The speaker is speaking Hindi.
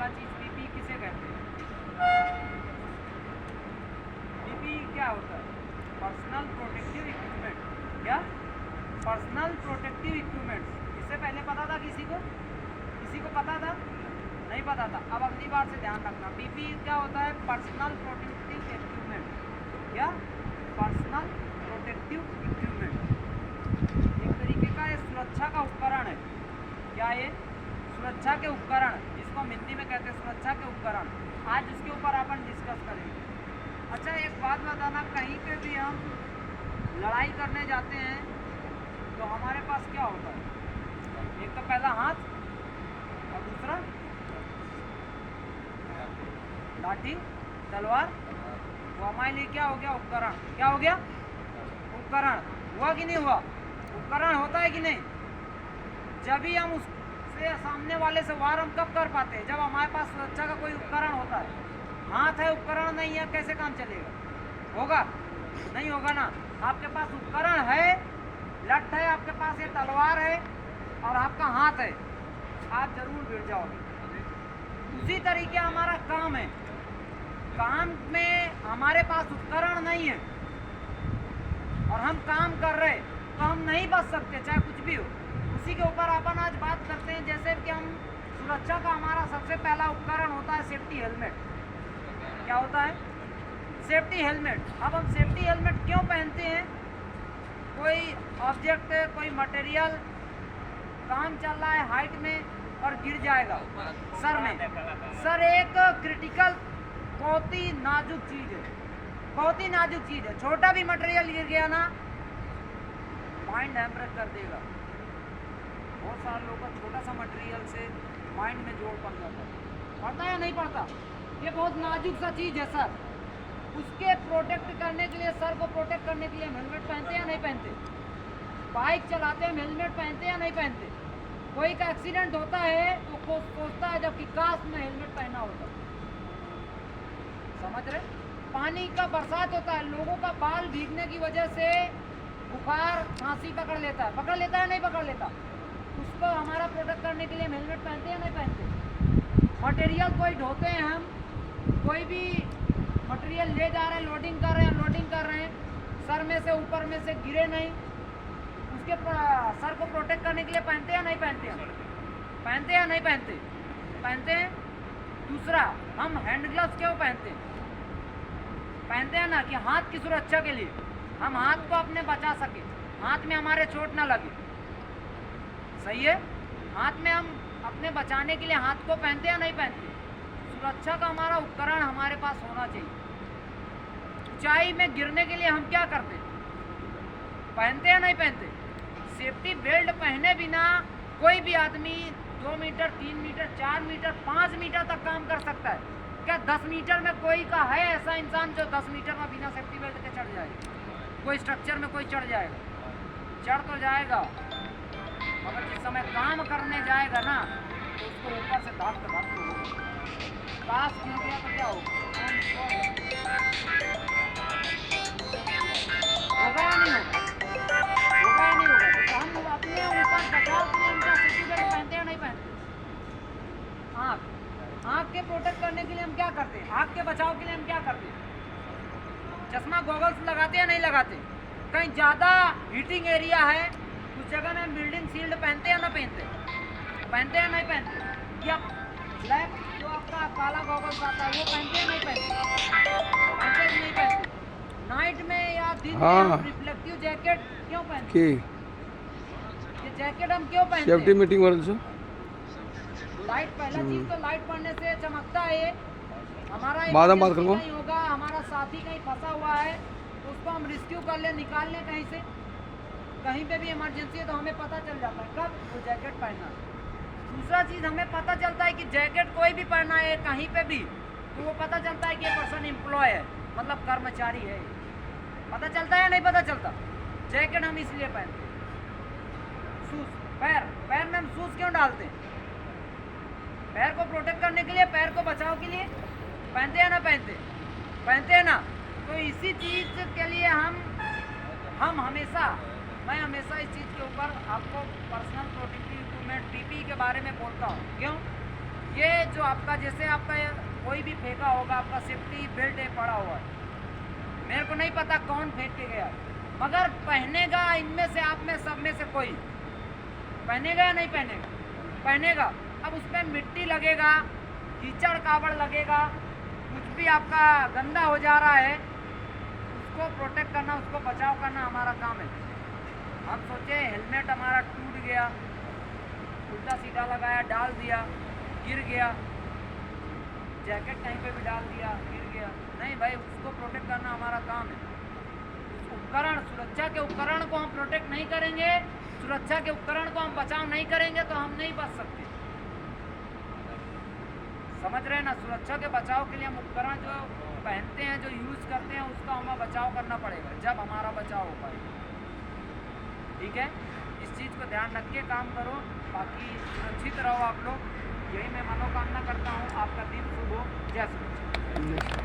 पहला चीज पीपी किसे कहते हैं? पीपी क्या होता है? Personal protective equipment. क्या? Personal protective equipments. इससे पहले पता था किसी को? किसी को पता था? नहीं पता था। अब अगली बार से ध्यान रखना, पीपी क्या होता है? Personal protective equipment. क्या? पर्सनल प्रोटेक्टिव इक्विपमेंट एक तरीके का ये सुरक्षा का उपकरण है। क्या ये? सुरक्षा के उपकरण, जिसको हम हिंदी में कहते हैं सुरक्षा के उपकरण। आज उसके ऊपर अपन डिस्कस करेंगे। अच्छा, एक बात बताना, कहीं पे भी हम लड़ाई करने जाते हैं तो हमारे पास क्या होता है? एक तो पहला हाथ और दूसरा लाठी, तलवार। वो हमारे लिए क्या हो गया? उपकरण। क्या हो गया? उपकरण। हुआ कि नहीं हुआ? उपकरण होता है कि नहीं? जब भी हम उससे सामने वाले से वार हम कब कर पाते हैं? जब हमारे पास सुरक्षा का कोई उपकरण होता है। हाथ है, उपकरण नहीं है, कैसे काम चलेगा? होगा? नहीं होगा ना। आपके पास उपकरण है, लठ है, आपके पास ये तलवार है और आपका हाथ है, आप जरूर गिर जाओगे। उसी तरीके हमारा काम है। काम में हमारे पास उपकरण नहीं है और हम काम कर रहे तो हम नहीं बच सकते, चाहे कुछ भी हो। उसी के ऊपर अपन आज बात करते हैं। जैसे कि हम सुरक्षा का हमारा सबसे पहला उपकरण होता है सेफ्टी हेलमेट। क्या होता है? Safety helmet. अब हम सेफ्टी हेलमेट क्यों पहनते हैं? कोई ऑब्जेक्ट है, कोई मटेरियल काम चल रहा है हाइट में और गिर जाएगा सर में। सर एक क्रिटिकल, बहुत ही नाजुक चीज़ है, बहुत ही नाजुक चीज़ है। छोटा भी मटेरियल गिर गया ना, माइंड हैम्पर कर देगा। बहुत सारे लोगों का छोटा सा मटेरियल से माइंड में जोर पड़ जाता है। पड़ता है या नहीं पड़ता? ये बहुत नाजुक सा चीज़ है सर। उसके प्रोटेक्ट करने के लिए, सर को प्रोटेक्ट करने के लिए हम हेलमेट पहनते हैं या नहीं पहनते? बाइक चलाते हैं, हेलमेट पहनते हैं या नहीं पहनते? कोई का एक्सीडेंट होता है तो सोचता है जबकि काश में हेलमेट पहना होता। समझ रहे? पानी का बरसात होता है, लोगों का बाल भीगने की वजह से बुखार, खांसी पकड़ लेता है। पकड़ लेता है नहीं पकड़ लेता? उसको हमारा प्रोटेक्ट करने के लिए हम हेलमेट पहनते हैं या नहीं पहनते? मटेरियल कोई ढोते हैं हम, कोई भी मटेरियल ले जा रहे हैं, लोडिंग कर रहे हैं, अनलोडिंग कर रहे हैं, सर में से ऊपर में से गिरे नहीं, उसके सर को प्रोटेक्ट करने के लिए पहनते हैं या नहीं पहनते हैं? पहनते हैं या नहीं पहनते? पहनते हैं। दूसरा, हम हैंड ग्लव्स क्यों पहनते हैं? पहनते हैं ना कि हाथ की सुरक्षा के लिए, हम हाथ को अपने बचा सके, हाथ में हमारे चोट ना लगे। सही है? हाथ में हम अपने बचाने के लिए हाथ को पहनते हैं या नहीं पहनते? सुरक्षा का हमारा उपकरण हमारे पास होना चाहिए। ऊंचाई में गिरने के लिए हम क्या करते? पहनते हैं या नहीं पहनते? सेफ्टी बेल्ट पहने बिना कोई भी आदमी 2 मीटर, 3 मीटर, 4 मीटर, 5 मीटर तक काम कर सकता है। क्या 10 मीटर में कोई का है ऐसा इंसान जो 10 मीटर में बिना सेफ्टी बेल्ट के चढ़ जाएगा? कोई स्ट्रक्चर में कोई चढ़ जाएगा? चढ़ तो जाएगा, मगर जिस समय काम करने जाएगा ना तो उसको ऊपर से धक्का होगा। काश गिर गया तो क्या होगा? होगा या नहीं होगा? होगा या नहीं होगा? तो हम अपने ऊपर बचाव के लिए हम क्या सेफ्टी बेल्ट पहनते हैं नहीं पहनते? आँख के प्रोटेक्ट करने के लिए हम क्या करते हैं? आँख के बचाव के लिए हम क्या करते हैं? चश्मा, गॉगल्स लगाते हैं नहीं लगाते? कहीं ज़्यादा हीटिंग एरिया है उस जगह में हम बिल्डिंग शील्ड पहनते हैं ना पहनते? पहनते हैं नहीं पहनते? या ब्लैक जो आपका काला गॉगल्स आता है वो पहनते हैं नहीं पहनते? पहनते कि नहीं पहनते? नाइट में या दिन में हम रिफ्लेक्टिव जैकेट क्यों पहनते? ये जैकेट हम क्यों पहनते? सेफ्टी मीटिंग वाले से लाइट, पहला चीज तो लाइट पड़ने से चमकता है। हमारा नहीं होगा, हमारा साथी कहीं फंसा हुआ है तो उसको हम रिस्क्यू कर ले, निकाल लें कहीं से, कहीं पे भी इमरजेंसी है तो हमें पता चल जाता है कब वो जैकेट पहनना है। दूसरा चीज़ हमें पता चलता है कि जैकेट कोई भी पहना है कहीं पे भी तो वो पता चलता है कि ये पर्सन एम्प्लॉय है, मतलब कर्मचारी है। पता चलता है या नहीं पता चलता? जैकेट हम इसलिए पहनते हैं। शूज, पैर में हम शूज क्यों डालते हैं? पैर को प्रोटेक्ट करने के लिए, पैर को बचाव के लिए पहनते हैं ना पहनते? पहनते हैं ना। तो इसी चीज़ के लिए हम हमेशा, मैं हमेशा इस चीज़ के ऊपर आपको पर्सनल प्रोटेक्टिव इक्विपमेंट पीपी के बारे में बोलता हूँ। क्यों? ये जो आपका जैसे आपका कोई भी फेंका होगा, आपका सेफ्टी बेल्ट है पड़ा हुआ है, मेरे को नहीं पता कौन फेंक के गया, मगर पहनेगा इनमें से आप में सब में से कोई पहनेगा या नहीं पहनेगा? पहनेगा। अब उसमें मिट्टी लगेगा, कीचड़ कावड़ लगेगा, कुछ भी आपका गंदा हो जा रहा है, उसको प्रोटेक्ट करना, उसको बचाव करना हमारा काम है। हम सोचे हेलमेट हमारा टूट गया, उल्टा सीधा लगाया, डाल दिया, गिर गया, जैकेट कहीं पे भी डाल दिया, गिर गया, नहीं भाई, उसको प्रोटेक्ट करना हमारा काम है। उपकरण, सुरक्षा के उपकरण को हम प्रोटेक्ट नहीं करेंगे, सुरक्षा के उपकरण को हम बचाव नहीं करेंगे तो हम नहीं बच सकते। समझ रहे हैं ना? सुरक्षा के बचाव के लिए हम उपकरण जो पहनते हैं, जो यूज करते हैं, उसका हमें बचाव करना पड़ेगा, जब हमारा बचाव हो पाएगा। ठीक है, इस चीज़ को ध्यान रख के काम करो, बाकी सुरक्षित रहो आप लोग। यही मैं मनोकामना करता हूँ। आपका दिन शुभ हो। जय श्री कृष्ण।